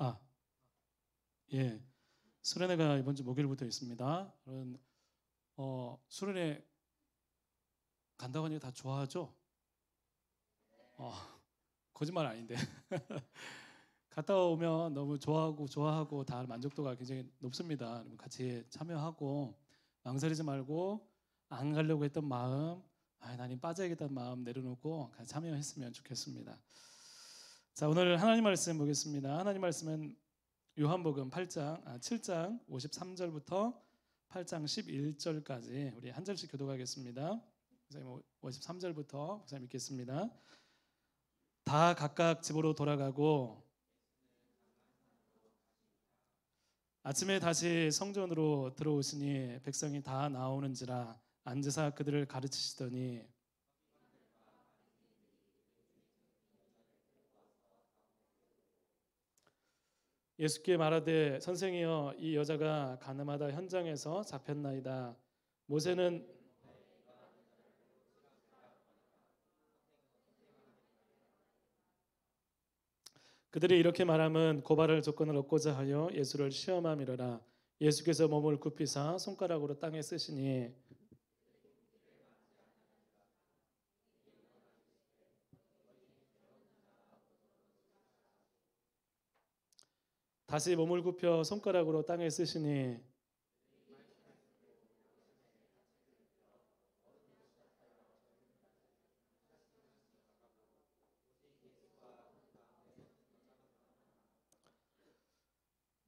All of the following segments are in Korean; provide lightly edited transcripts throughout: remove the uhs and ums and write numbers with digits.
아, 예. 수련회가 이번 주 목요일부터 있습니다. 여러분, 수련회 간다고 하니까 다 좋아하죠? 어, 거짓말 아닌데. 갔다 오면 너무 좋아하고 다 만족도가 굉장히 높습니다. 여러분 같이 참여하고 망설이지 말고 안 가려고 했던 마음, 나님 빠져야겠다는 마음 내려놓고 같이 참여했으면 좋겠습니다. 자, 오늘 하나님 말씀 보겠습니다. 하나님 말씀은 요한복음 7장 53절부터 8장 11절까지 우리 한 절씩 교독하겠습니다. 목사님 53절부터 목사님 읽겠습니다. 다 각각 집으로 돌아가고 아침에 다시 성전으로 들어오시니 백성이 다 나오는지라 앉으사 그들을 가르치시더니 예수께 말하되 선생이여 이 여자가 가늠하다 현장에서 잡혔나이다. 모세는 그들이 이렇게 말함은 고발할 조건을 얻고자 하여 예수를 시험함이로라. 예수께서 몸을 굽히사 손가락으로 땅에 쓰시니 다시 몸을 굽혀 손가락으로 땅에 쓰시니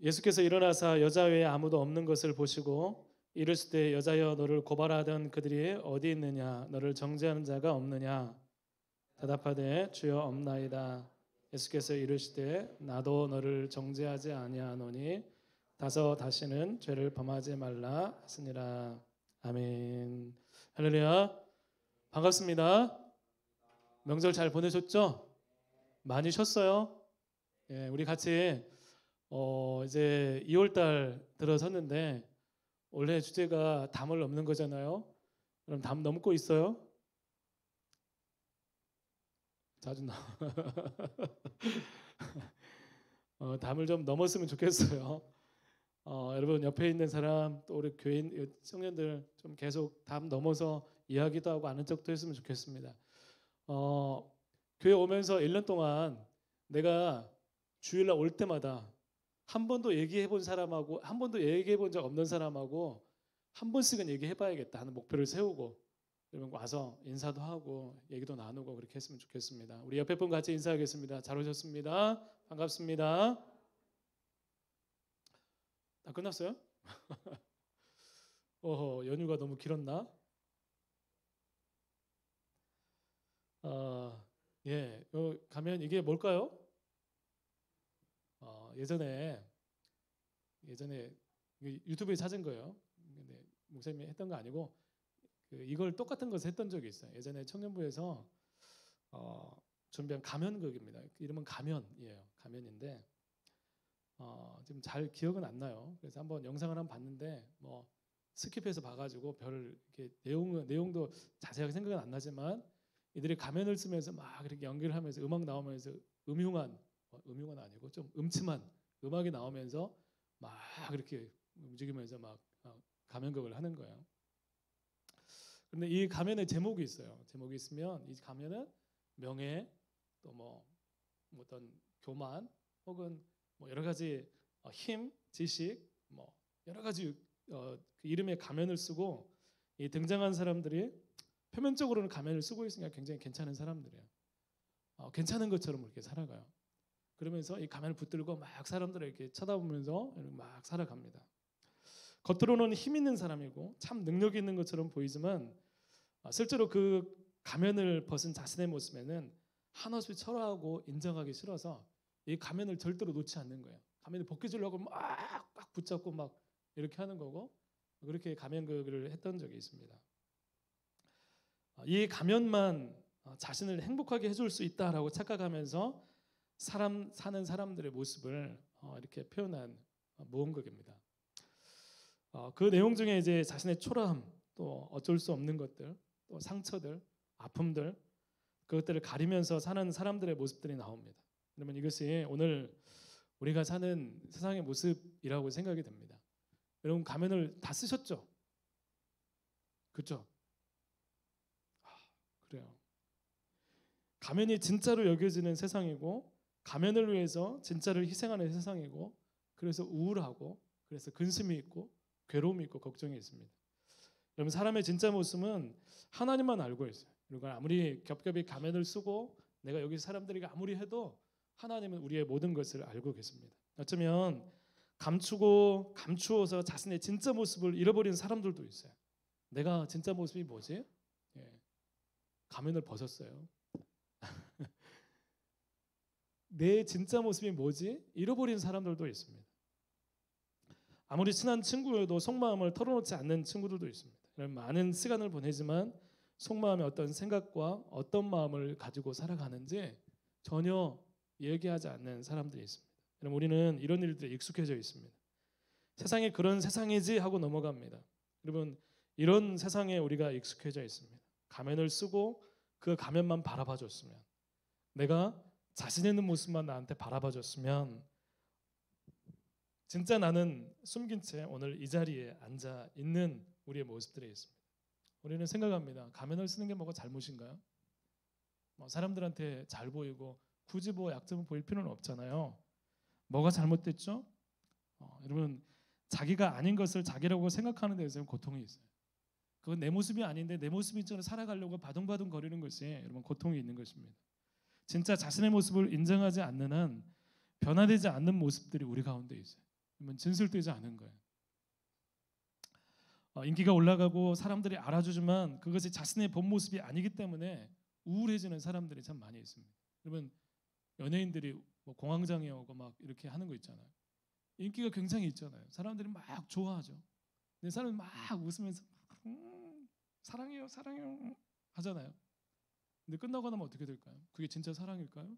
예수께서 일어나사 여자 외에 아무도 없는 것을 보시고 이르시되 여자여 너를 고발하던 그들이 어디 있느냐 너를 정죄하는 자가 없느냐 대답하되 주여 없나이다. 예수께서 이르시되 나도 너를 정죄하지 아니하노니 다시는 죄를 범하지 말라 하시니라. 아멘. 할렐루야. 반갑습니다. 명절 잘 보내셨죠? 많이 쉬었어요? 예, 우리 같이 이제 2월달 들어섰는데 원래 주제가 담을 넘는 거잖아요. 그럼 담 넘고 있어요? 자주 담을 좀 넘었으면 좋겠어요. 여러분 옆에 있는 사람 또 우리 교인 청년들 좀 계속 담 넘어서 이야기도 하고 아는 척도 했으면 좋겠습니다. 교회 오면서 1년 동안 내가 주일날 올 때마다 한 번도 얘기해 본 사람하고 한 번도 얘기해 본 적 없는 사람하고 한 번씩은 얘기해 봐야겠다 하는 목표를 세우고 여러분 와서 인사도 하고 얘기도 나누고 그렇게 했으면 좋겠습니다. 우리 옆에 분 같이 인사하겠습니다. 잘 오셨습니다. 반갑습니다. 다 끝났어요? 연휴가 너무 길었나? 예, 가면 이게 뭘까요? 예전에 유튜브에 찾은 거예요. 근데 목사님이 했던 거 아니고 이걸 똑같은 것을 했던 적이 있어요. 예전에 청년부에서 준비한 가면극입니다. 이름은 가면이에요. 가면인데 지금 잘 기억은 안 나요. 그래서 한번 영상을 한번 봤는데 뭐 스킵해서 봐가지고 별 이렇게 내용도 자세하게 생각은 안 나지만 이들이 가면을 쓰면서 막 이렇게 연기를 하면서 음악 나오면서 음흉한 아니고 좀 음침한 음악이 나오면서 막 이렇게 움직이면서 막 가면극을 하는 거예요. 그런데 이 가면에 제목이 있어요. 제목이 있으면 이 가면은 명예 또 뭐 어떤 교만 혹은 뭐 여러 가지 힘, 지식 뭐 여러 가지 그 이름의 가면을 쓰고 이 등장한 사람들이 표면적으로는 가면을 쓰고 있으니까 굉장히 괜찮은 사람들이에요. 괜찮은 것처럼 그렇게 살아가요. 그러면서 이 가면을 붙들고 막 사람들을 이렇게 쳐다보면서 막 살아갑니다. 겉으로는 힘 있는 사람이고 참 능력이 있는 것처럼 보이지만 실제로 그 가면을 벗은 자신의 모습에는 한없이 초라하고 인정하기 싫어서 이 가면을 절대로 놓지 않는 거예요. 가면을 벗겨주려고 막 붙잡고 막 이렇게 하는 거고 그렇게 가면극을 했던 적이 있습니다. 이 가면만 자신을 행복하게 해줄 수 있다라고 착각하면서 사는 사람들의 모습을 이렇게 표현한 모험극입니다. 그 내용 중에 이제 자신의 초라함, 또 어쩔 수 없는 것들, 또 상처들, 아픔들 그것들을 가리면서 사는 사람들의 모습들이 나옵니다. 그러면 이것이 오늘 우리가 사는 세상의 모습이라고 생각이 됩니다. 여러분 가면을 다 쓰셨죠? 그렇죠? 그래요. 가면이 진짜로 여겨지는 세상이고 가면을 위해서 진짜를 희생하는 세상이고 그래서 우울하고 그래서 근심이 있고 괴로움이 있고 걱정이 있습니다. 여러분 사람의 진짜 모습은 하나님만 알고 있어요. 그리고 아무리 겹겹이 가면을 쓰고 내가 여기 사람들이 아무리 해도 하나님은 우리의 모든 것을 알고 계십니다. 어쩌면 감추어서 자신의 진짜 모습을 잃어버린 사람들도 있어요. 내가 진짜 모습이 뭐지? 가면을 벗었어요. 내 진짜 모습이 뭐지? 잃어버린 사람들도 있습니다. 아무리 친한 친구여도 속마음을 털어놓지 않는 친구들도 있습니다. 많은 시간을 보내지만 속마음의 어떤 생각과 어떤 마음을 가지고 살아가는지 전혀 얘기하지 않는 사람들이 있습니다. 우리는 이런 일들에 익숙해져 있습니다. 세상이 그런 세상이지 하고 넘어갑니다. 여러분 이런 세상에 우리가 익숙해져 있습니다. 가면을 쓰고 그 가면만 바라봐줬으면 내가 자신 있는 모습만 나한테 바라봐줬으면 진짜 나는 숨긴 채 오늘 이 자리에 앉아 있는 우리의 모습들이 있습니다. 우리는 생각합니다. 가면을 쓰는 게 뭐가 잘못인가요? 사람들한테 잘 보이고 굳이 약점을 보일 필요는 없잖아요. 뭐가 잘못됐죠? 여러분 자기가 아닌 것을 자기라고 생각하는 데에서 고통이 있어요. 그건 내 모습이 아닌데 내 모습처럼 살아가려고 바둥바둥 거리는 것이 여러분 고통이 있는 것입니다. 진짜 자신의 모습을 인정하지 않는 한 변화되지 않는 모습들이 우리 가운데 있어요. 그러면 진실되지 않은 거예요. 인기가 올라가고 사람들이 알아주지만 그것이 자신의 본 모습이 아니기 때문에 우울해지는 사람들이 참 많이 있습니다. 여러분 연예인들이 공황장애 오고 이렇게 하는 거 있잖아요. 인기가 굉장히 있잖아요. 사람들이 막 좋아하죠. 근데 사람이 막 웃으면서 사랑해요, 사랑해요 하잖아요. 근데 끝나고 나면 어떻게 될까요? 그게 진짜 사랑일까요?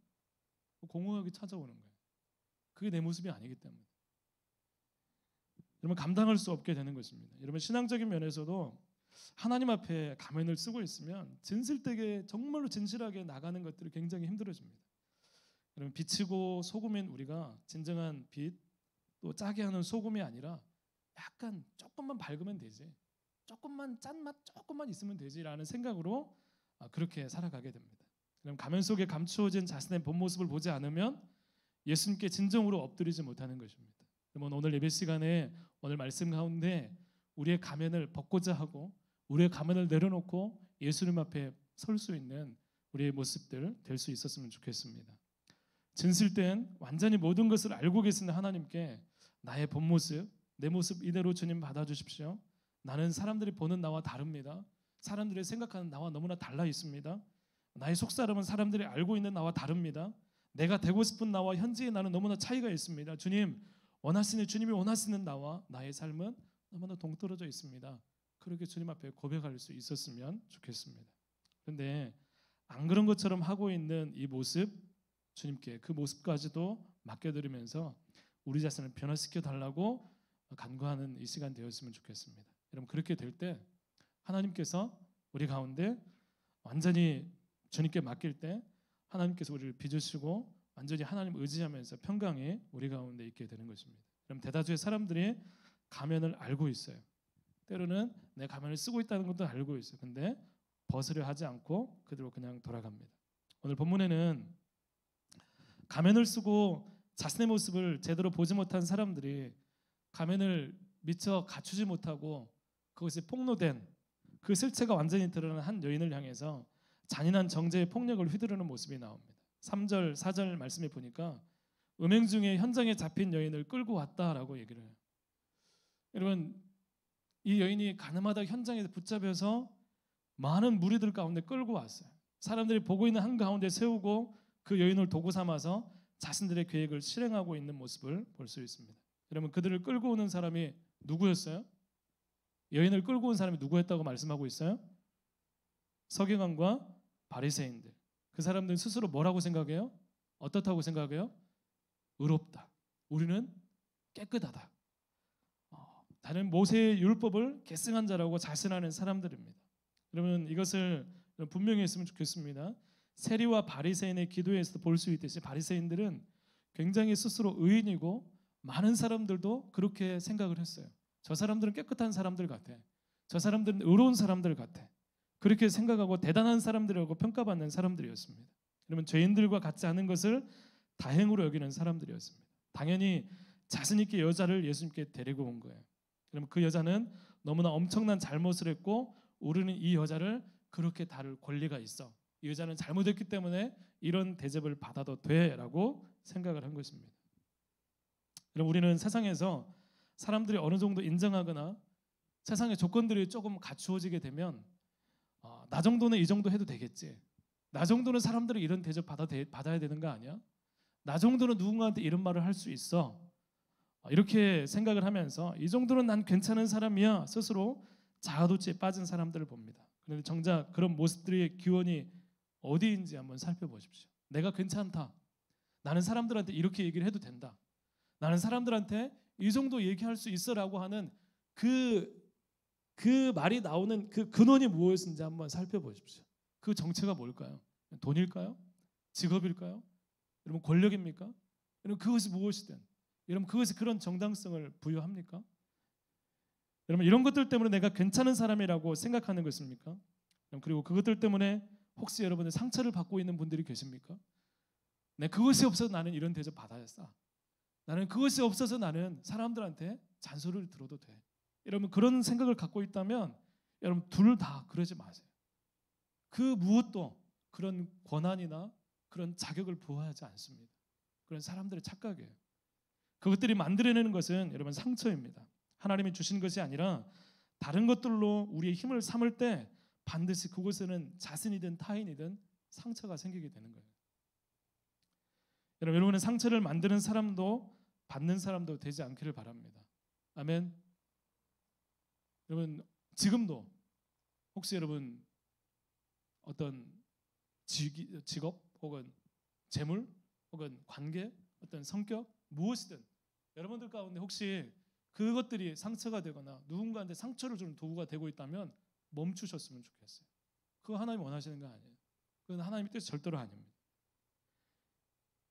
공허하게 찾아오는 거예요. 그게 내 모습이 아니기 때문에. 여러분 감당할 수 없게 되는 것입니다. 여러분 신앙적인 면에서도 하나님 앞에 가면을 쓰고 있으면 진실되게 정말로 진실하게 나가는 것들이 굉장히 힘들어집니다. 여러분 빛이고 소금인 우리가 진정한 빛 또 짜게 하는 소금이 아니라 약간 조금만 밝으면 되지, 조금만 짠맛 조금만 있으면 되지라는 생각으로 그렇게 살아가게 됩니다. 그럼 가면 속에 감추어진 자신의 본 모습을 보지 않으면 예수님께 진정으로 엎드리지 못하는 것입니다. 그러면 오늘 예배 시간에 오늘 말씀 가운데 우리의 가면을 벗고자 하고 우리의 가면을 내려놓고 예수님 앞에 설 수 있는 우리의 모습들 될 수 있었으면 좋겠습니다. 진실된 완전히 모든 것을 알고 계시는 하나님께 나의 본 모습, 내 모습 이대로 주님 받아주십시오. 나는 사람들이 보는 나와 다릅니다. 사람들이 생각하는 나와 너무나 달라 있습니다. 나의 속사람은 사람들이 알고 있는 나와 다릅니다. 내가 되고 싶은 나와 현재의 나는 너무나 차이가 있습니다. 주님이 원하시는 나와 나의 삶은 너무나 동떨어져 있습니다. 그렇게 주님 앞에 고백할 수 있었으면 좋겠습니다. 그런데 안 그런 것처럼 하고 있는 이 모습 주님께 그 모습까지도 맡겨드리면서 우리 자신을 변화시켜 달라고 간구하는 이 시간 되었으면 좋겠습니다. 여러분 그렇게 될 때 하나님께서 우리 가운데 완전히 주님께 맡길 때 하나님께서 우리를 빚으시고 완전히 하나님 의지하면서 평강이 우리 가운데 있게 되는 것입니다. 그럼 대다수의 사람들이 가면을 알고 있어요. 때로는 내 가면을 쓰고 있다는 것도 알고 있어요. 근데 벗으려 하지 않고 그대로 그냥 돌아갑니다. 오늘 본문에는 가면을 쓰고 자신의 모습을 제대로 보지 못한 사람들이 가면을 미처 갖추지 못하고 그것이 폭로된 그 실체가 완전히 드러난 한 여인을 향해서 잔인한 정죄의 폭력을 휘두르는 모습이 나옵니다. 3절, 4절 말씀에 보니까 음행 중에 현장에 잡힌 여인을 끌고 왔다라고 얘기를 해요. 여러분 이 여인이 가늠하다 현장에서 붙잡혀서 많은 무리들 가운데 끌고 왔어요. 사람들이 보고 있는 한가운데 세우고 그 여인을 도구 삼아서 자신들의 계획을 실행하고 있는 모습을 볼 수 있습니다. 여러분 그들을 끌고 오는 사람이 누구였어요? 여인을 끌고 온 사람이 누구였다고 말씀하고 있어요? 서기관과 바리새인들. 그 사람들은 스스로 뭐라고 생각해요? 어떻다고 생각해요? 의롭다. 우리는 깨끗하다. 다른 모세의 율법을 계승한 자라고 자신하는 사람들입니다. 여러분 이것을 분명히 했으면 좋겠습니다. 세리와 바리새인의 기도에서도 볼 수 있듯이 바리새인들은 굉장히 스스로 의인이고 많은 사람들도 그렇게 생각을 했어요. 저 사람들은 깨끗한 사람들 같아. 저 사람들은 의로운 사람들 같아. 그렇게 생각하고 대단한 사람들이라고 평가받는 사람들이었습니다. 그러면 죄인들과 같지 않은 것을 다행으로 여기는 사람들이었습니다. 당연히 자신 있게 여자를 예수님께 데리고 온 거예요. 그러면 그 여자는 너무나 엄청난 잘못을 했고 우리는 이 여자를 그렇게 다룰 권리가 있어. 이 여자는 잘못했기 때문에 이런 대접을 받아도 돼라고 생각을 한 것입니다. 그럼 우리는 세상에서 사람들이 어느 정도 인정하거나 세상의 조건들이 조금 갖추어지게 되면 나 정도는 이 정도 해도 되겠지. 나 정도는 사람들이 이런 대접 받아야 되는 거 아니야? 나 정도는 누군가한테 이런 말을 할 수 있어. 이렇게 생각을 하면서 이 정도는 난 괜찮은 사람이야 스스로 자아도취에 빠진 사람들을 봅니다. 그런데 정작 그런 모습들의 기원이 어디인지 한번 살펴보십시오. 내가 괜찮다. 나는 사람들한테 이렇게 얘기를 해도 된다. 나는 사람들한테 이 정도 얘기할 수 있어라고 하는 그 말이 나오는 그 근원이 무엇인지 한번 살펴보십시오. 그 정체가 뭘까요? 돈일까요? 직업일까요? 여러분 권력입니까? 여러분 그것이 무엇이든 여러분 그것이 그런 정당성을 부여합니까? 여러분 이런 것들 때문에 내가 괜찮은 사람이라고 생각하는 것입니까? 그리고 그것들 때문에 혹시 여러분의 상처를 받고 있는 분들이 계십니까? 네, 그것이 없어서 나는 이런 대접 받아야 싸. 나는 그것이 없어서 나는 사람들한테 잔소리를 들어도 돼. 여러분 그런 생각을 갖고 있다면 여러분 둘 다 그러지 마세요. 그 무엇도 그런 권한이나 그런 자격을 부여하지 않습니다. 그런 사람들의 착각이에요. 그것들이 만들어내는 것은 여러분 상처입니다. 하나님이 주신 것이 아니라 다른 것들로 우리의 힘을 삼을 때 반드시 그곳에는 자신이든 타인이든 상처가 생기게 되는 거예요. 여러분의 상처를 만드는 사람도 받는 사람도 되지 않기를 바랍니다. 아멘. 여러분 지금도 혹시 여러분 어떤 직업 혹은 재물 혹은 관계 어떤 성격 무엇이든 여러분들 가운데 혹시 그것들이 상처가 되거나 누군가한테 상처를 주는 도구가 되고 있다면 멈추셨으면 좋겠어요. 그거 하나님 원하시는 거 아니에요. 그건 하나님의 뜻이 절대로 아닙니다.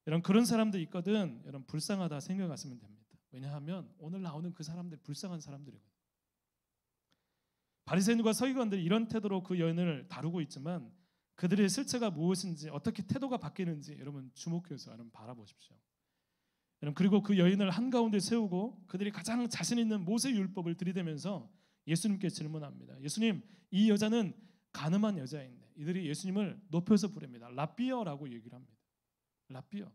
여러분 그런 사람들 있거든 여러분 불쌍하다 생각하시면 됩니다. 왜냐하면 오늘 나오는 그 사람들 불쌍한 사람들이거든요. 바리새인과 서기관들이 이런 태도로 그 여인을 다루고 있지만 그들의 실체가 무엇인지 어떻게 태도가 바뀌는지 여러분 주목해서 여러분 바라보십시오. 여러분 그리고 그 여인을 한가운데 세우고 그들이 가장 자신 있는 모세 율법을 들이대면서 예수님께 질문합니다. 예수님, 이 여자는 가늠한 여자인데 이들이 예수님을 높여서 부릅니다. 라비어라고 얘기를 합니다. 라비어.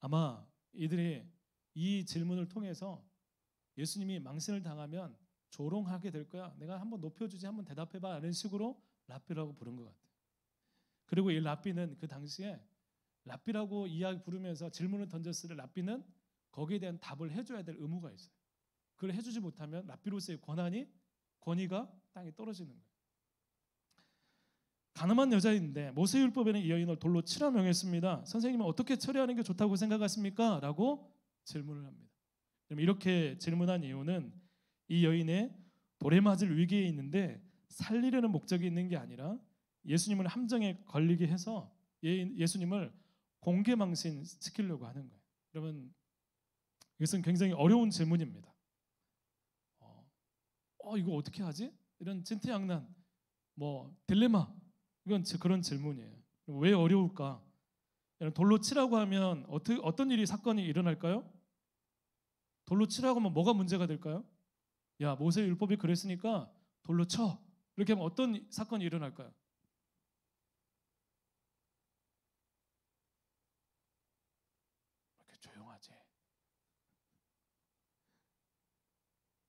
아마 이들이 이 질문을 통해서 예수님이 망신을 당하면 조롱하게 될 거야. 내가 한번 높여주지 한번 대답해봐. 이런 식으로 랍비라고 부른 것 같아요. 그리고 이 랍비는 그 당시에 랍비라고 이야기 부르면서 질문을 던졌을 때 랍비는 거기에 대한 답을 해줘야 될 의무가 있어요. 그걸 해주지 못하면 랍비로서의 권위가 땅에 떨어지는 거예요. 가늠한 여자인데 모세율법에는 이 여인을 돌로 치라 명했습니다. 선생님은 어떻게 처리하는 게 좋다고 생각하십니까? 라고 질문을 합니다. 이렇게 질문한 이유는 이 여인의 돌에 맞을 위기에 있는데 살리려는 목적이 있는 게 아니라 예수님을 함정에 걸리게 해서 예수님을 공개망신시키려고 하는 거예요. 여러분 이것은 굉장히 어려운 질문입니다. 이거 어떻게 하지? 이런 진퇴양난, 딜레마 이건 그런 질문이에요. 왜 어려울까? 돌로 치라고 하면 어떤 사건이 일어날까요? 돌로 치라고 하면 뭐가 문제가 될까요? 야 모세 율법이 그랬으니까 돌로 쳐. 이렇게 하면 어떤 사건이 일어날까요? 이렇게 조용하지.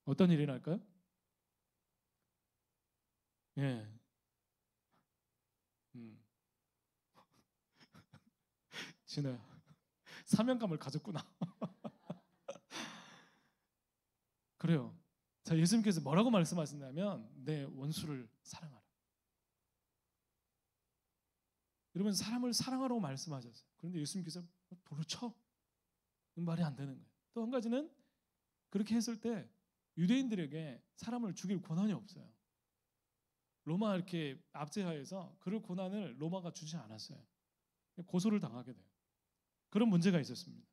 어떤 일이 날까요? 예. 진호야. 사명감을 가졌구나. 그래요. 자, 예수님께서 뭐라고 말씀하셨냐면 내 원수를 사랑하라. 여러분 사람을 사랑하라고 말씀하셨어요. 그런데 예수님께서 돌로 쳐. 말이 안 되는 거예요. 또 한 가지는 그렇게 했을 때 유대인들에게 사람을 죽일 권한이 없어요. 로마 이렇게 압제하에서 그럴 권한을 로마가 주지 않았어요. 고소를 당하게 돼요. 그런 문제가 있었습니다.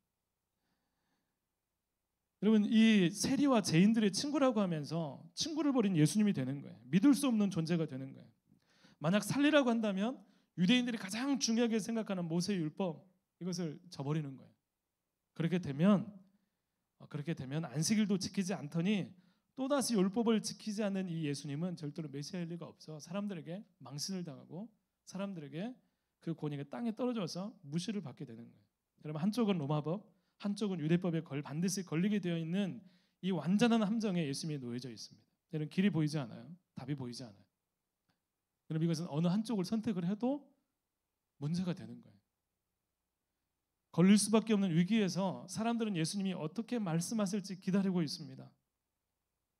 여러분, 이 세리와 죄인들의 친구라고 하면서 친구를 버린 예수님이 되는 거예요. 믿을 수 없는 존재가 되는 거예요. 만약 살리라고 한다면 유대인들이 가장 중요하게 생각하는 모세의 율법, 이것을 저버리는 거예요. 그렇게 되면 안식일도 지키지 않더니 또다시 율법을 지키지 않는 이 예수님은 절대로 메시아일 리가 없어 사람들에게 망신을 당하고 사람들에게 그 권위가 땅에 떨어져서 무시를 받게 되는 거예요. 여러분, 한쪽은 로마법, 한쪽은 유대법에 반드시 걸리게 되어 있는 이 완전한 함정에 예수님이 놓여져 있습니다. 여러분, 길이 보이지 않아요? 답이 보이지 않아요? 여러분, 이것은 어느 한쪽을 선택을 해도 문제가 되는 거예요. 걸릴 수밖에 없는 위기에서 사람들은 예수님이 어떻게 말씀하실지 기다리고 있습니다.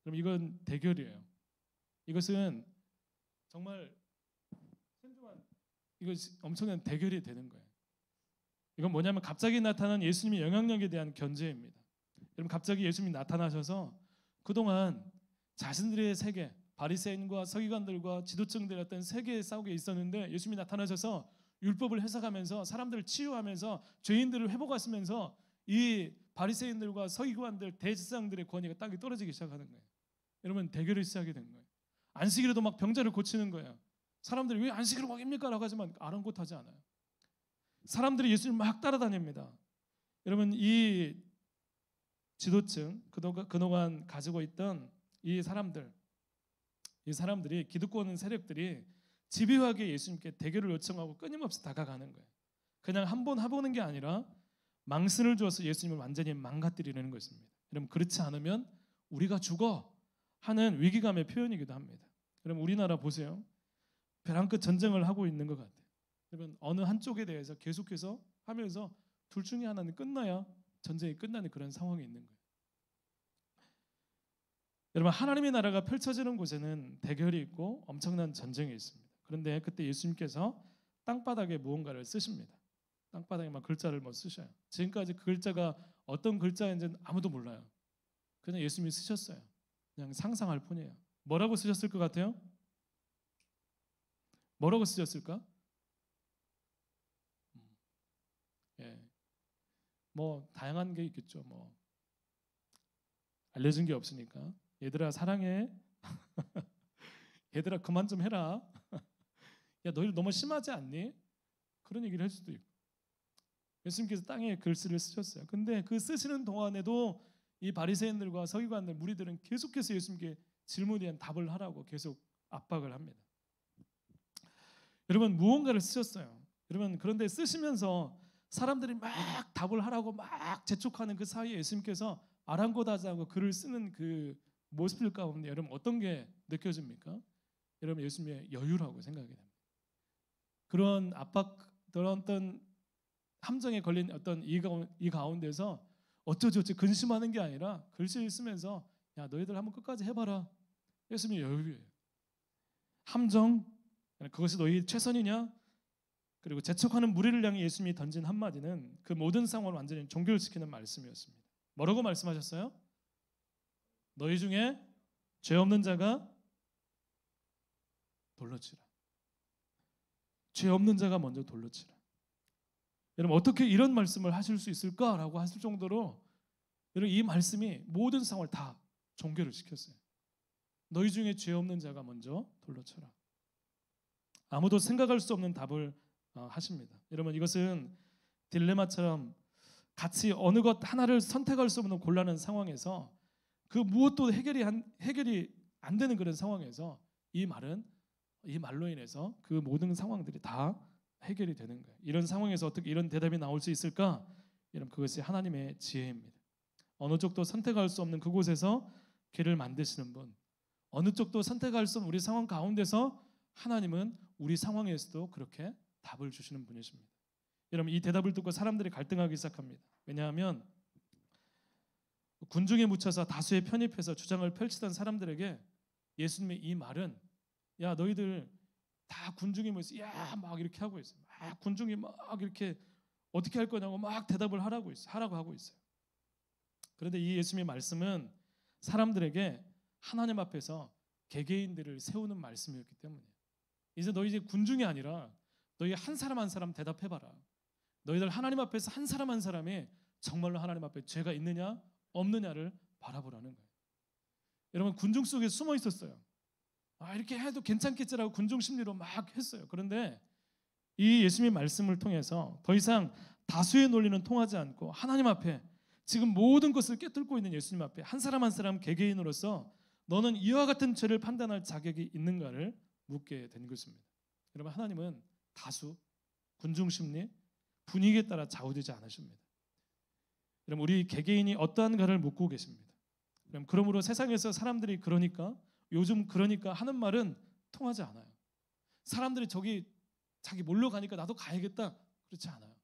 그럼 이건 대결이에요. 이것은 정말 이것이 엄청난 대결이 되는 거예요. 이건 뭐냐면 갑자기 나타난 예수님의 영향력에 대한 견제입니다. 여러분, 갑자기 예수님이 나타나셔서 그동안 자신들의 세계, 바리새인과 서기관들과 지도층들의 어떤 세계에 싸우게 있었는데 예수님이 나타나셔서 율법을 해석하면서 사람들을 치유하면서 죄인들을 회복하시면서 이 바리새인들과 서기관들, 대제사장들의 권위가 땅에 떨어지기 시작하는 거예요. 여러분, 대결이 시작이 된 거예요. 안식일에도 막 병자를 고치는 거예요. 사람들이 왜 안식일을 먹입니까? 라고 하지만 아랑곳하지 않아요. 사람들이 예수님을 막 따라다닙니다. 여러분, 이 지도층, 그동안 가지고 있던 이 사람들이 기득권 세력들이 집요하게 예수님께 대결을 요청하고 끊임없이 다가가는 거예요. 그냥 한번 해보는 게 아니라 망신을 주어서 예수님을 완전히 망가뜨리려는 것입니다. 여러분, 그렇지 않으면 우리가 죽어 하는 위기감의 표현이기도 합니다. 여러분, 우리나라 보세요. 벼랑 끝 전쟁을 하고 있는 것 같아요. 여러분, 어느 한쪽에 대해서 계속해서 하면서 둘 중에 하나는 끝나야 전쟁이 끝나는 그런 상황이 있는 거예요. 여러분, 하나님의 나라가 펼쳐지는 곳에는 대결이 있고 엄청난 전쟁이 있습니다. 그런데 그때 예수님께서 땅바닥에 무언가를 쓰십니다. 땅바닥에 막 글자를 쓰셔요. 지금까지 그 글자가 어떤 글자인지는 아무도 몰라요. 그냥 예수님이 쓰셨어요. 그냥 상상할 뿐이에요. 뭐라고 쓰셨을 것 같아요? 뭐라고 쓰셨을까? 뭐 다양한 게 있겠죠. 뭐 알려진 게 없으니까. 얘들아 사랑해. 얘들아 그만 좀 해라. 야, 너희들 너무 심하지 않니? 그런 얘기를 할 수도 있고. 예수님께서 땅에 글씨를 쓰셨어요. 근데 그 쓰시는 동안에도 이 바리새인들과 서기관들, 무리들은 계속해서 예수님께 질문에 대한 답을 하라고 계속 압박을 합니다. 여러분, 무언가를 쓰셨어요. 여러분, 그런데 쓰시면서 사람들이 막 답을 하라고 막 재촉하는 그 사이에 예수님께서 아랑곳하지 않고 글을 쓰는 그 모습들 가운데 여러분 어떤 게 느껴집니까? 여러분, 예수님의 여유라고 생각이 됩니다. 그런 압박, 그런 어떤 함정에 걸린 어떤 이 가운데서 어쩌저쩌 근심하는 게 아니라 글씨를 쓰면서 야, 너희들 한번 끝까지 해봐라. 예수님의 여유예요. 함정, 그것이 너희 최선이냐? 그리고 재촉하는 무리를 향해 예수님이 던진 한마디는 그 모든 상황을 완전히 종결시키는 말씀이었습니다. 뭐라고 말씀하셨어요? 너희 중에 죄 없는 자가 돌로 치라. 죄 없는 자가 먼저 돌로 치라. 여러분, 어떻게 이런 말씀을 하실 수 있을까라고 하실 정도로 여러분, 이 말씀이 모든 상황을 다 종결을 시켰어요. 너희 중에 죄 없는 자가 먼저 돌로 쳐라. 아무도 생각할 수 없는 답을 하십니다. 여러분, 이것은 딜레마처럼 같이 어느 것 하나를 선택할 수 없는 곤란한 상황에서 그 무엇도 해결이 안 되는 그런 상황에서 이 말로 인해서 그 모든 상황들이 다 해결이 되는 거예요. 이런 상황에서 어떻게 이런 대답이 나올 수 있을까? 여러분, 그것이 하나님의 지혜입니다. 어느 쪽도 선택할 수 없는 그곳에서 길을 만드시는 분, 어느 쪽도 선택할 수 없는 우리 상황 가운데서 하나님은 우리 상황에서도 그렇게 답을 주시는 분이십니다. 여러분, 이 대답을 듣고 사람들이 갈등하기 시작합니다. 왜냐하면 군중에 묻혀서 다수에 편입해서 주장을 펼치던 사람들에게 예수님의 이 말은 야, 너희들 다 군중에 모여서 야, 막 이렇게 하고 있어요. 막 군중이 막 이렇게 어떻게 할 거냐고 막 대답을 하라고 하고 있어요. 그런데 이 예수님의 말씀은 사람들에게 하나님 앞에서 개개인들을 세우는 말씀이었기 때문에 이제 너희 이제 군중이 아니라 너희 한 사람 한 사람 대답해봐라. 너희들 하나님 앞에서 한 사람 한 사람이 정말로 하나님 앞에 죄가 있느냐 없느냐를 바라보라는 거예요. 여러분 군중 속에 숨어 있었어요. 이렇게 해도 괜찮겠지라고 군중 심리로 막 했어요. 그런데 이 예수님의 말씀을 통해서 더 이상 다수의 논리는 통하지 않고 하나님 앞에 지금 모든 것을 꿰뚫고 있는 예수님 앞에 한 사람 한 사람 개개인으로서 너는 이와 같은 죄를 판단할 자격이 있는가를 묻게 된 것입니다. 여러분 하나님은 다수, 군중 심리, 분위기에 따라 좌우되지 않으십니다. 여러분 우리 개개인이 어떠한가를 묻고 계십니다. 그러므로 세상에서 사람들이 요즘 그러니까 하는 말은 통하지 않아요. 사람들이 저기 자기 몰러 가니까 나도 가야겠다. 그렇지 않아요.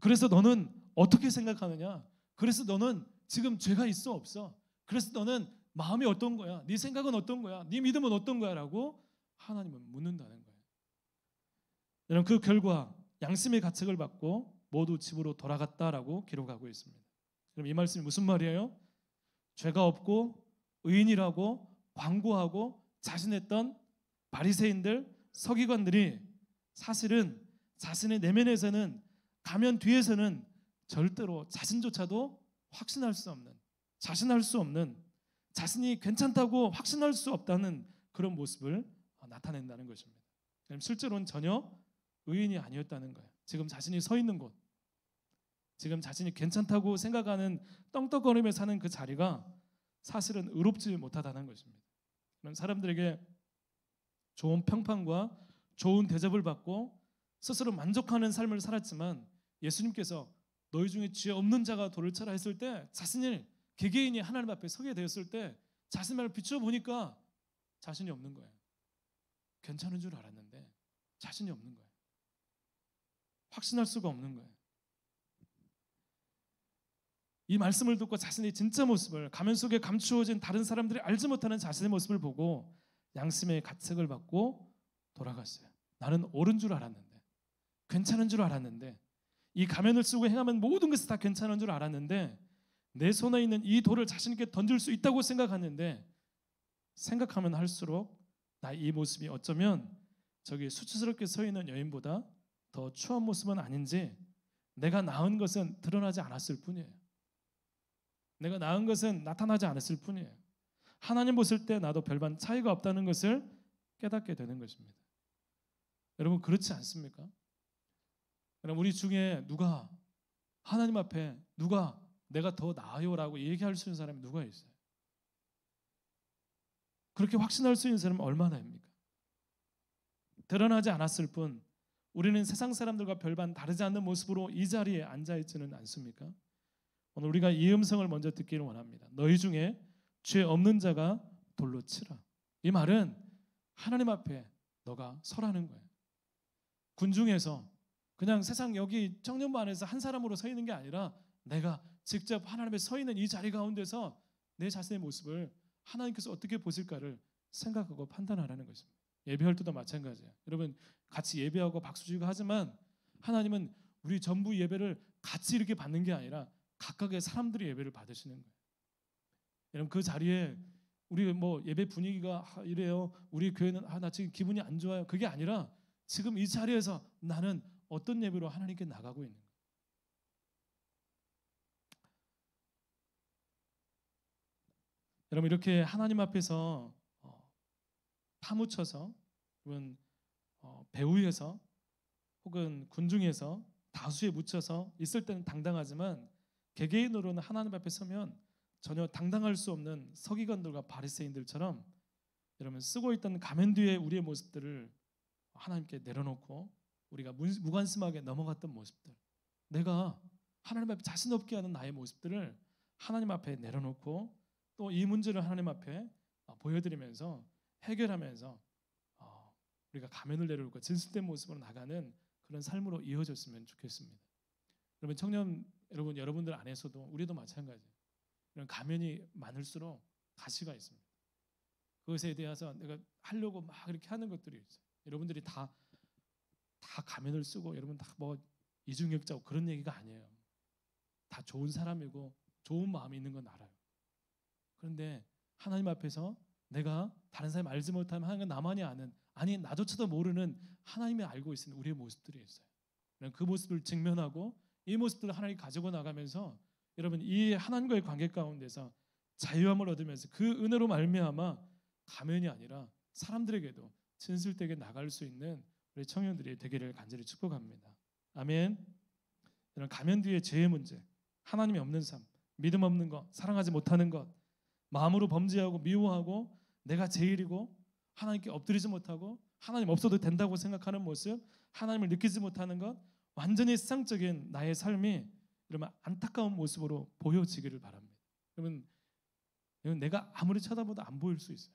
그래서 너는 어떻게 생각하느냐? 그래서 너는 지금 죄가 있어 없어? 그래서 너는 마음이 어떤 거야? 네 생각은 어떤 거야? 네 믿음은 어떤 거야? 라고 하나님은 묻는다는 거예요. 여러분 그 결과 양심의 가책을 받고 모두 집으로 돌아갔다라고 기록하고 있습니다. 그럼 이 말씀이 무슨 말이에요? 죄가 없고 의인이라고 광고하고 자신했던 바리새인들, 서기관들이 사실은 자신의 내면에서는 가면 뒤에서는 절대로 자신조차도 확신할 수 없는, 자신할 수 없는, 자신이 괜찮다고 확신할 수 없다는 그런 모습을 나타낸다는 것입니다. 실제로는 전혀 의인이 아니었다는 거예요. 지금 자신이 서 있는 곳, 지금 자신이 괜찮다고 생각하는 떵떵거리며 사는 그 자리가 사실은 의롭지 못하다는 것입니다. 사람들에게 좋은 평판과 좋은 대접을 받고 스스로 만족하는 삶을 살았지만 예수님께서 너희 중에 죄 없는 자가 돌을 쳐라 했을 때 자신을 개개인이 하나님 앞에 서게 되었을 때 자신을 비춰보니까 자신이 없는 거예요. 괜찮은 줄 알았는데 자신이 없는 거예요. 확신할 수가 없는 거예요. 이 말씀을 듣고 자신의 진짜 모습을 가면 속에 감추어진 다른 사람들이 알지 못하는 자신의 모습을 보고 양심의 가책을 받고 돌아갔어요. 나는 옳은 줄 알았는데, 괜찮은 줄 알았는데, 이 가면을 쓰고 행하면 모든 것이 다 괜찮은 줄 알았는데 내 손에 있는 이 돌을 자신있게 던질 수 있다고 생각하는데 생각하면 할수록 나 이 모습이 어쩌면 저기 수치스럽게 서 있는 여인보다 더 추한 모습은 아닌지 내가 낳은 것은 드러나지 않았을 뿐이에요. 내가 낳은 것은 나타나지 않았을 뿐이에요. 하나님 보실 때 나도 별반 차이가 없다는 것을 깨닫게 되는 것입니다. 여러분 그렇지 않습니까? 여러분 우리 중에 누가 하나님 앞에 누가 내가 더 나아요라고 얘기할 수 있는 사람이 누가 있어요? 그렇게 확신할 수 있는 사람은 얼마나입니까? 드러나지 않았을 뿐 우리는 세상 사람들과 별반 다르지 않는 모습으로 이 자리에 앉아있지는 않습니까? 오늘 우리가 이 음성을 먼저 듣기를 원합니다. 너희 중에 죄 없는 자가 돌로 치라. 이 말은 하나님 앞에 너가 서라는 거예요. 군중에서 그냥 세상 여기 청년부 안에서 한 사람으로 서 있는 게 아니라 내가 직접 하나님 앞에 서 있는 이 자리 가운데서 내 자신의 모습을 하나님께서 어떻게 보실까를 생각하고 판단하라는 것입니다. 예배할 때도 마찬가지예요. 여러분 같이 예배하고 박수 치고 하지만 하나님은 우리 전부 예배를 같이 이렇게 받는 게 아니라 각각의 사람들이 예배를 받으시는 거예요. 여러분 그 자리에 우리 뭐 예배 분위기가 이래요. 우리 교회는 나 지금 기분이 안 좋아요. 그게 아니라 지금 이 자리에서 나는 어떤 예배로 하나님께 나가고 있는 거예요. 여러분 이렇게 하나님 앞에서 파묻혀서 혹은 배후에서 혹은 군중에서 다수에 묻혀서 있을 때는 당당하지만 개개인으로는 하나님 앞에 서면 전혀 당당할 수 없는 서기관들과 바리새인들처럼 여러분 쓰고 있던 가면 뒤에 우리의 모습들을 하나님께 내려놓고 우리가 무관심하게 넘어갔던 모습들, 내가 하나님 앞에 자신 없게 하는 나의 모습들을 하나님 앞에 내려놓고 또 이 문제를 하나님 앞에 보여드리면서 해결하면서 우리가 가면을 내려놓고 진실된 모습으로 나가는 그런 삶으로 이어졌으면 좋겠습니다. 여러분 청년 여러분들 안에서도 우리도 마찬가지예요. 이런 가면이 많을수록 가시가 있습니다. 그것에 대해서 내가 하려고 막 이렇게 하는 것들이 있어요. 여러분들이 다 가면을 쓰고 여러분 다 뭐 이중역자고 그런 얘기가 아니에요. 다 좋은 사람이고 좋은 마음이 있는 건 알아요. 그런데 하나님 앞에서 내가 다른 사람이 알지 못하면 하나님은 나만이 아는 아니 나조차도 모르는 하나님이 알고 있는 우리의 모습들이 있어요. 그 모습을 직면하고 이 모습들을 하나님이 가지고 나가면서 여러분 이 하나님과의 관계 가운데서 자유함을 얻으면서 그 은혜로 말미암아 가면이 아니라 사람들에게도 진실되게 나갈 수 있는 우리 청년들이 되기를 간절히 축복합니다. 아멘. 이런 가면 뒤에 죄의 문제, 하나님이 없는 삶, 믿음 없는 것, 사랑하지 못하는 것, 마음으로 범죄하고 미워하고 내가 제일이고 하나님께 엎드리지 못하고 하나님 없어도 된다고 생각하는 모습, 하나님을 느끼지 못하는 것, 완전히 세상적인 나의 삶이 여러분 안타까운 모습으로 보여지기를 바랍니다. 여러분 내가 아무리 쳐다봐도 안 보일 수 있어요.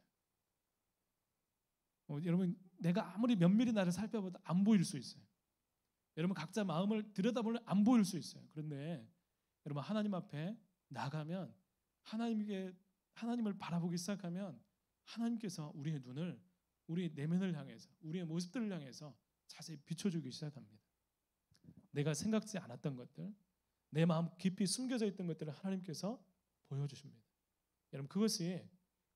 여러분 내가 아무리 면밀히 나를 살펴봐도 안 보일 수 있어요. 여러분 각자 마음을 들여다보면 안 보일 수 있어요. 그런데 여러분 하나님 앞에 나가면 하나님을 바라보기 시작하면 하나님께서 우리의 눈을 우리의 내면을 향해서 우리의 모습들을 향해서 자세히 비춰주기 시작합니다. 내가 생각지 않았던 것들, 내 마음 깊이 숨겨져 있던 것들을 하나님께서 보여주십니다. 여러분 그것이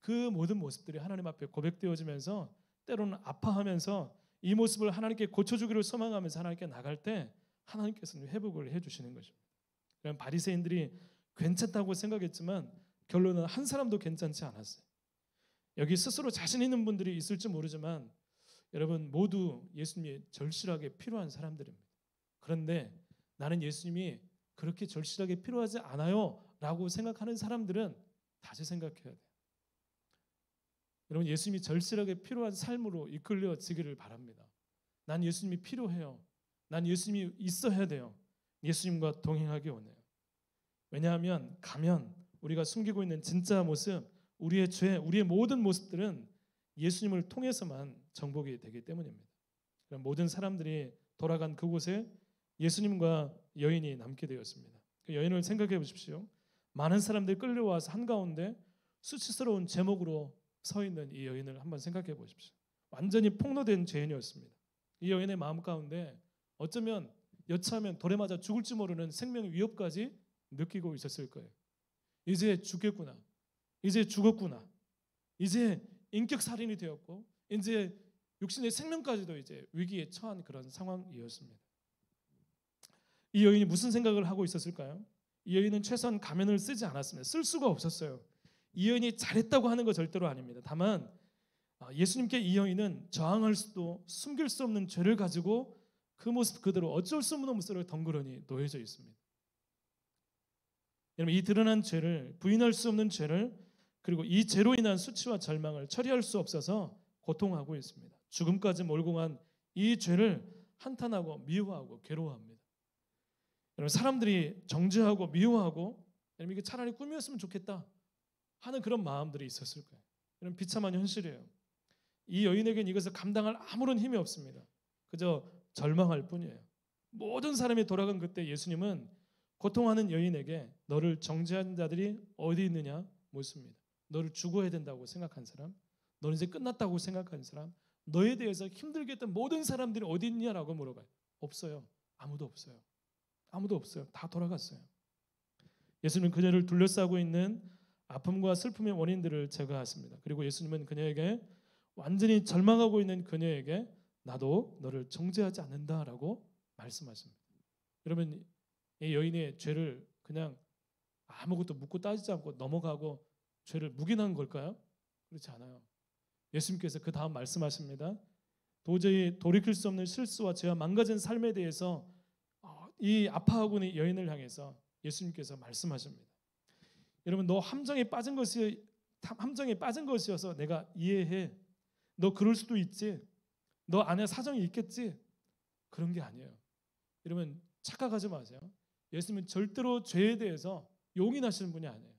그 모든 모습들이 하나님 앞에 고백되어지면서 때로는 아파하면서 이 모습을 하나님께 고쳐주기를 소망하면서 하나님께 나갈 때 하나님께서는 회복을 해주시는 것입니다. 그럼 바리새인들이 괜찮다고 생각했지만 결론은 한 사람도 괜찮지 않았어요. 여기 스스로 자신 있는 분들이 있을지 모르지만 여러분 모두 예수님이 절실하게 필요한 사람들입니다. 그런데 나는 예수님이 그렇게 절실하게 필요하지 않아요 라고 생각하는 사람들은 다시 생각해야 돼요. 여러분 예수님이 절실하게 필요한 삶으로 이끌려지기를 바랍니다. 난 예수님이 필요해요. 난 예수님이 있어야 돼요. 예수님과 동행하기 원해요. 왜냐하면 가면 우리가 숨기고 있는 진짜 모습, 우리의 죄, 우리의 모든 모습들은 예수님을 통해서만 정복이 되기 때문입니다. 그럼 모든 사람들이 돌아간 그곳에 예수님과 여인이 남게 되었습니다. 그 여인을 생각해 보십시오. 많은 사람들이 끌려와서 한가운데 수치스러운 제목으로 서 있는 이 여인을 한번 생각해 보십시오. 완전히 폭로된 죄인이었습니다. 이 여인의 마음 가운데 어쩌면 여차하면 돌에 맞아 죽을지 모르는 생명의 위협까지 느끼고 있었을 거예요. 이제 죽겠구나. 이제 죽었구나. 이제 인격살인이 되었고 이제 육신의 생명까지도 이제 위기에 처한 그런 상황이었습니다. 이 여인이 무슨 생각을 하고 있었을까요? 이 여인은 최소한 가면을 쓰지 않았습니다. 쓸 수가 없었어요. 이 여인이 잘했다고 하는 거 절대로 아닙니다. 다만 예수님께 이 여인은 저항할 수도 숨길 수 없는 죄를 가지고 그 모습 그대로 어쩔 수 없는 모습으로 덩그러니 놓여져 있습니다. 여러분 이 드러난 죄를 부인할 수 없는 죄를 그리고 이 죄로 인한 수치와 절망을 처리할 수 없어서 고통하고 있습니다. 죽음까지 몰고 간 이 죄를 한탄하고 미워하고 괴로워합니다. 여러분 사람들이 정죄하고 미워하고 여러분 이게 차라리 꿈이었으면 좋겠다 하는 그런 마음들이 있었을 거예요. 여러분 비참한 현실이에요. 이 여인에게는 이것을 감당할 아무런 힘이 없습니다. 그저 절망할 뿐이에요. 모든 사람이 돌아간 그때 예수님은 고통하는 여인에게 너를 정죄한 자들이 어디 있느냐 묻습니다. 너를 죽어야 된다고 생각한 사람, 너는 이제 끝났다고 생각한 사람, 너에 대해서 힘들게 했던 모든 사람들이 어디 있냐라고 물어봐요. 없어요. 아무도 없어요. 아무도 없어요. 다 돌아갔어요. 예수님은 그녀를 둘러싸고 있는 아픔과 슬픔의 원인들을 제거하십니다. 그리고 예수님은 그녀에게 완전히 절망하고 있는 그녀에게 나도 너를 정죄하지 않는다라고 말씀하십니다. 여러분 이 여인의 죄를 그냥 아무것도 묻고 따지지 않고 넘어가고 죄를 묵인한 걸까요? 그렇지 않아요. 예수님께서 그 다음 말씀하십니다. 도저히 돌이킬 수 없는 실수와 죄와 망가진 삶에 대해서 이 아파하고 있는 여인을 향해서 예수님께서 말씀하십니다. 여러분 너 함정에 빠진 것이어서 내가 이해해. 너 그럴 수도 있지. 너 안에 사정이 있겠지. 그런 게 아니에요. 여러분 착각하지 마세요. 예수님은 절대로 죄에 대해서 용인하시는 분이 아니에요.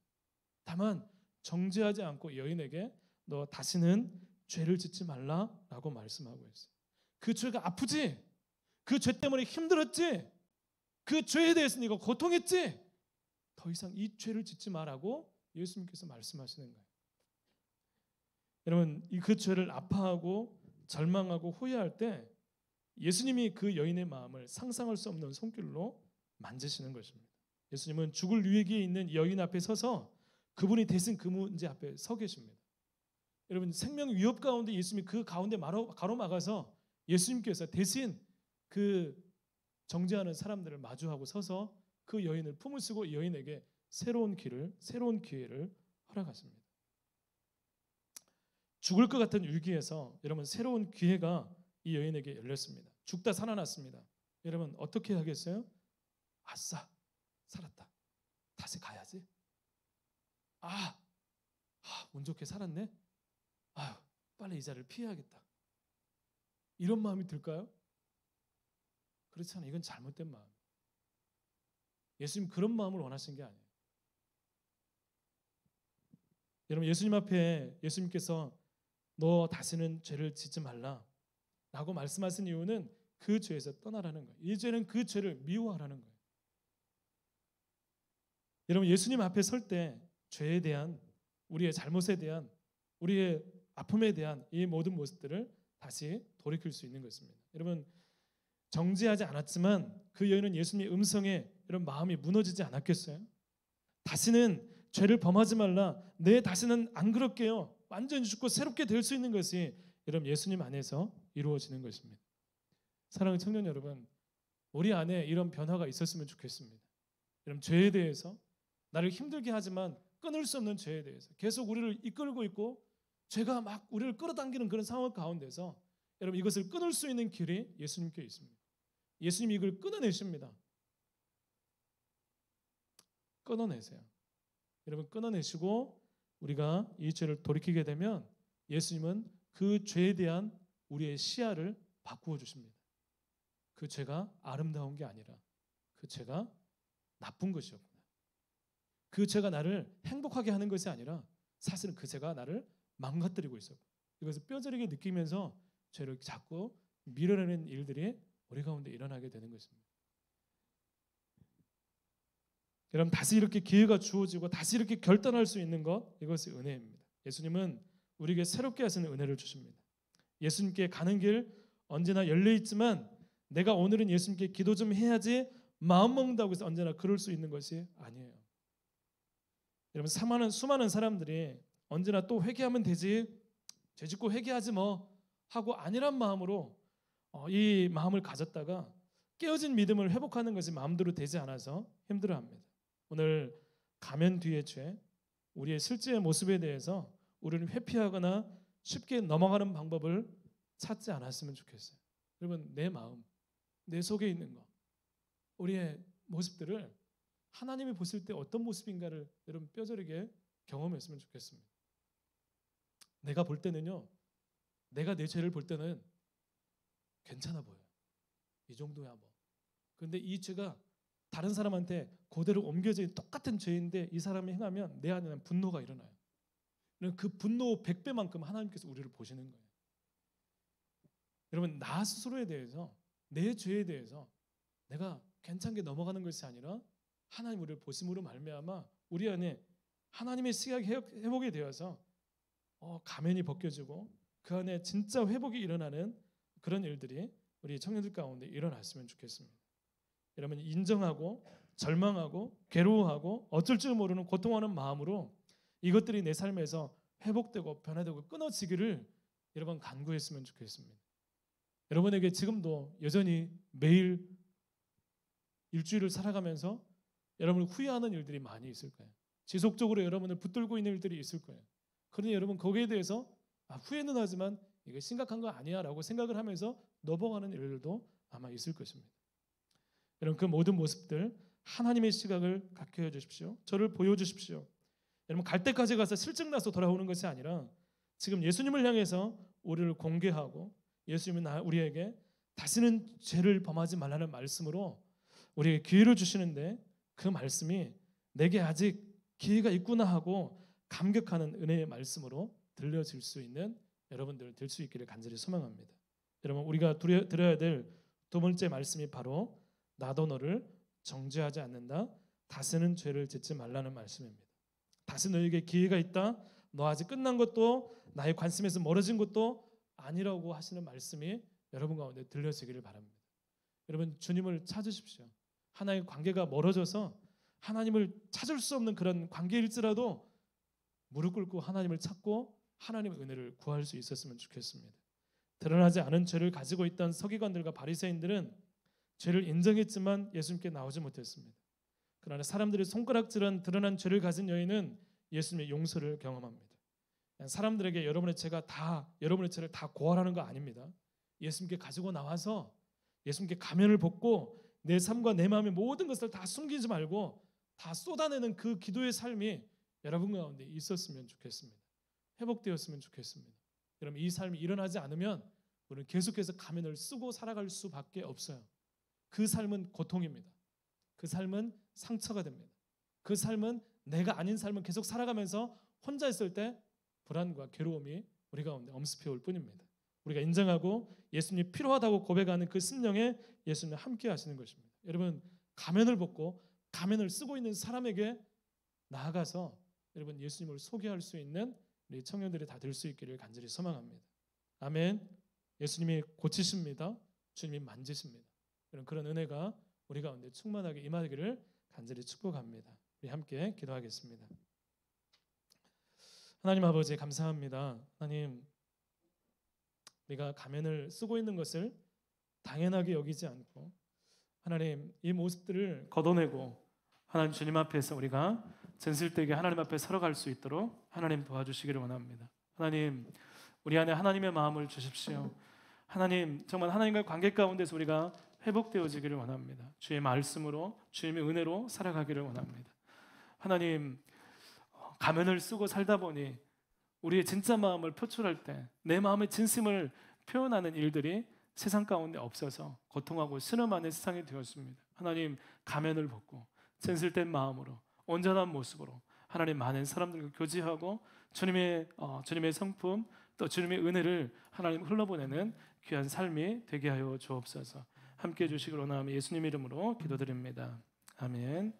다만 정죄하지 않고 여인에게 너 다시는 죄를 짓지 말라라고 말씀하고 있어요. 그 죄가 아프지? 그 죄 때문에 힘들었지? 그 죄에 대해서 네가 고통했지? 더 이상 이 죄를 짓지 마라고 예수님께서 말씀하시는 거예요. 여러분 그 죄를 아파하고 절망하고 후회할 때 예수님이 그 여인의 마음을 상상할 수 없는 손길로 만지시는 것입니다. 예수님은 죽을 위기에 있는 여인 앞에 서서 그분이 대신 그 문제 앞에 서 계십니다. 여러분 생명 위협 가운데 예수님이 그 가운데 가로막아서 예수님께서 대신 그 정죄하는 사람들을 마주하고 서서 그 여인을 품을 쓰고 여인에게 새로운 기회를 허락하십니다. 죽을 것 같은 위기에서 여러분 새로운 기회가 이 여인에게 열렸습니다. 죽다 살아났습니다. 여러분 어떻게 하겠어요? 아싸, 살았다. 다시 가야지. 운 좋게 살았네. 빨리 이 자리를 피해야겠다. 이런 마음이 들까요? 그렇지 않아요. 이건 잘못된 마음. 예수님 그런 마음을 원하신 게 아니에요. 여러분 예수님 앞에 예수님께서 너 다시는 죄를 짓지 말라 라고 말씀하신 이유는 그 죄에서 떠나라는 거예요. 이제는 그 죄를 미워하라는 거예요. 여러분 예수님 앞에 설 때 죄에 대한, 우리의 잘못에 대한, 우리의 아픔에 대한 이 모든 모습들을 다시 돌이킬 수 있는 것입니다. 여러분 정죄하지 않았지만 그 여인은 예수님의 음성에 이런 마음이 무너지지 않았겠어요? 다시는 죄를 범하지 말라. 내 다시는 안 그럴게요. 완전히 죽고 새롭게 될 수 있는 것이 여러분 예수님 안에서 이루어지는 것입니다. 사랑하는 청년 여러분, 우리 안에 이런 변화가 있었으면 좋겠습니다. 여러분 죄에 대해서, 나를 힘들게 하지만 끊을 수 없는 죄에 대해서 계속 우리를 이끌고 있고 죄가 막 우리를 끌어당기는 그런 상황 가운데서 여러분 이것을 끊을 수 있는 길이 예수님께 있습니다. 예수님이 이걸 끊어내십니다. 끊어내세요. 여러분 끊어내시고 우리가 이 죄를 돌이키게 되면 예수님은 그 죄에 대한 우리의 시야를 바꾸어 주십니다. 그 죄가 아름다운 게 아니라 그 죄가 나쁜 것이었구나. 그 죄가 나를 행복하게 하는 것이 아니라 사실은 그 죄가 나를 망가뜨리고 있었고, 이것을 뼈저리게 느끼면서 죄를 자꾸 밀어내는 일들이 우리 가운데 일어나게 되는 것입니다. 여러분 다시 이렇게 기회가 주어지고 다시 이렇게 결단할 수 있는 것, 이것이 은혜입니다. 예수님은 우리에게 새롭게 하시는 은혜를 주십니다. 예수님께 가는 길 언제나 열려 있지만 내가 오늘은 예수님께 기도 좀 해야지 마음 먹는다고 해서 언제나 그럴 수 있는 것이 아니에요. 여러분 수많은 사람들이 언제나 또 회개하면 되지, 죄 짓고 회개하지 뭐 하고 아니란 마음으로 이 마음을 가졌다가 깨어진 믿음을 회복하는 것이 마음대로 되지 않아서 힘들어합니다. 오늘 가면 뒤의 죄, 우리의 실제의 모습에 대해서 우리는 회피하거나 쉽게 넘어가는 방법을 찾지 않았으면 좋겠어요. 여러분 내 마음, 내 속에 있는 것, 우리의 모습들을 하나님이 보실 때 어떤 모습인가를 여러분 뼈저리게 경험했으면 좋겠습니다. 내가 볼 때는요, 내가 내 죄를 볼 때는 괜찮아 보여요. 이 정도야 뭐. 그런데 이 죄가 다른 사람한테 그대로 옮겨진 똑같은 죄인데 이 사람이 행하면 내 안에는 분노가 일어나요. 그 분노 100배만큼 하나님께서 우리를 보시는 거예요. 여러분 나 스스로에 대해서, 내 죄에 대해서 내가 괜찮게 넘어가는 것이 아니라 하나님 우리를 보심으로 말미암아 우리 안에 하나님의 시각이 회복이 되어서 가면이 벗겨지고 그 안에 진짜 회복이 일어나는 그런 일들이 우리 청년들 가운데 일어났으면 좋겠습니다. 여러분 인정하고 절망하고 괴로워하고 어쩔 줄 모르는 고통하는 마음으로 이것들이 내 삶에서 회복되고 변화되고 끊어지기를 여러분 간구했으면 좋겠습니다. 여러분에게 지금도 여전히 매일 일주일을 살아가면서 여러분을 후회하는 일들이 많이 있을 거예요. 지속적으로 여러분을 붙들고 있는 일들이 있을 거예요. 그러니 여러분 거기에 대해서 후회는 하지만 이게 심각한 거 아니야 라고 생각을 하면서 넘어가는 일들도 아마 있을 것입니다. 여러분 그 모든 모습들 하나님의 시각을 갖게 해주십시오. 저를 보여주십시오. 여러분 갈 때까지 가서 실증나서 돌아오는 것이 아니라 지금 예수님을 향해서 우리를 공개하고 예수님은 우리에게 다시는 죄를 범하지 말라는 말씀으로 우리에게 기회를 주시는데 그 말씀이 내게 아직 기회가 있구나 하고 감격하는 은혜의 말씀으로 들려질 수 있는 여러분들 될 수 있기를 간절히 소망합니다. 여러분 우리가 들어야 될 두 번째 말씀이 바로 나도 너를 정죄하지 않는다. 다시는 죄를 짓지 말라는 말씀입니다. 다시 너에게 기회가 있다. 너 아직 끝난 것도 나의 관심에서 멀어진 것도 아니라고 하시는 말씀이 여러분 가운데 들려지기를 바랍니다. 여러분 주님을 찾으십시오. 하나님의 관계가 멀어져서 하나님을 찾을 수 없는 그런 관계일지라도 무릎 꿇고 하나님을 찾고 하나님의 은혜를 구할 수 있었으면 좋겠습니다. 드러나지 않은 죄를 가지고 있던 서기관들과 바리새인들은 죄를 인정했지만 예수님께 나오지 못했습니다. 그러나 사람들이 손가락질한 드러난 죄를 가진 여인은 예수님의 용서를 경험합니다. 사람들에게 여러분의 죄를 다 고하라는 거 아닙니다. 예수님께 가지고 나와서 예수님께 가면을 벗고 내 삶과 내 마음의 모든 것을 다 숨기지 말고 다 쏟아내는 그 기도의 삶이 여러분 가운데 있었으면 좋겠습니다. 회복되었으면 좋겠습니다. 여러분, 이 삶이 일어나지 않으면 우리는 계속해서 가면을 쓰고 살아갈 수밖에 없어요. 그 삶은 고통입니다. 그 삶은 상처가 됩니다. 그 삶은 내가 아닌 삶을 계속 살아가면서 혼자 있을 때 불안과 괴로움이 우리 가운데 엄습해 올 뿐입니다. 우리가 인정하고 예수님이 필요하다고 고백하는 그 심령에 예수님이 함께 하시는 것입니다. 여러분, 가면을 벗고 가면을 쓰고 있는 사람에게 나아가서 여러분 예수님을 소개할 수 있는 우리 청년들이 다 될 수 있기를 간절히 소망합니다. 아멘. 예수님이 고치십니다. 주님이 만지십니다. 그런 은혜가 우리 가운데 충만하게 임하기를 간절히 축복합니다. 우리 함께 기도하겠습니다. 하나님 아버지, 감사합니다. 하나님, 우리가 가면을 쓰고 있는 것을 당연하게 여기지 않고 하나님, 이 모습들을 걷어내고 하나님 주님 앞에서 우리가 진실되게 하나님 앞에 서러갈 수 있도록 하나님 도와주시기를 원합니다. 하나님, 우리 안에 하나님의 마음을 주십시오. 하나님, 정말 하나님과의 관계 가운데서 우리가 회복되어지기를 원합니다. 주의 말씀으로, 주님의 은혜로 살아가기를 원합니다. 하나님, 가면을 쓰고 살다 보니 우리의 진짜 마음을 표출할 때 내 마음의 진심을 표현하는 일들이 세상 가운데 없어서 고통하고 신음하는 세상이 되었습니다. 하나님, 가면을 벗고 진실된 마음으로 온전한 모습으로 하나님 많은 사람들과 교제하고 주님의 성품 또 주님의 은혜를 하나님 흘러보내는 귀한 삶이 되게 하여 주옵소서. 함께해 주시기를 원하며 예수님 이름으로 기도드립니다. 아멘.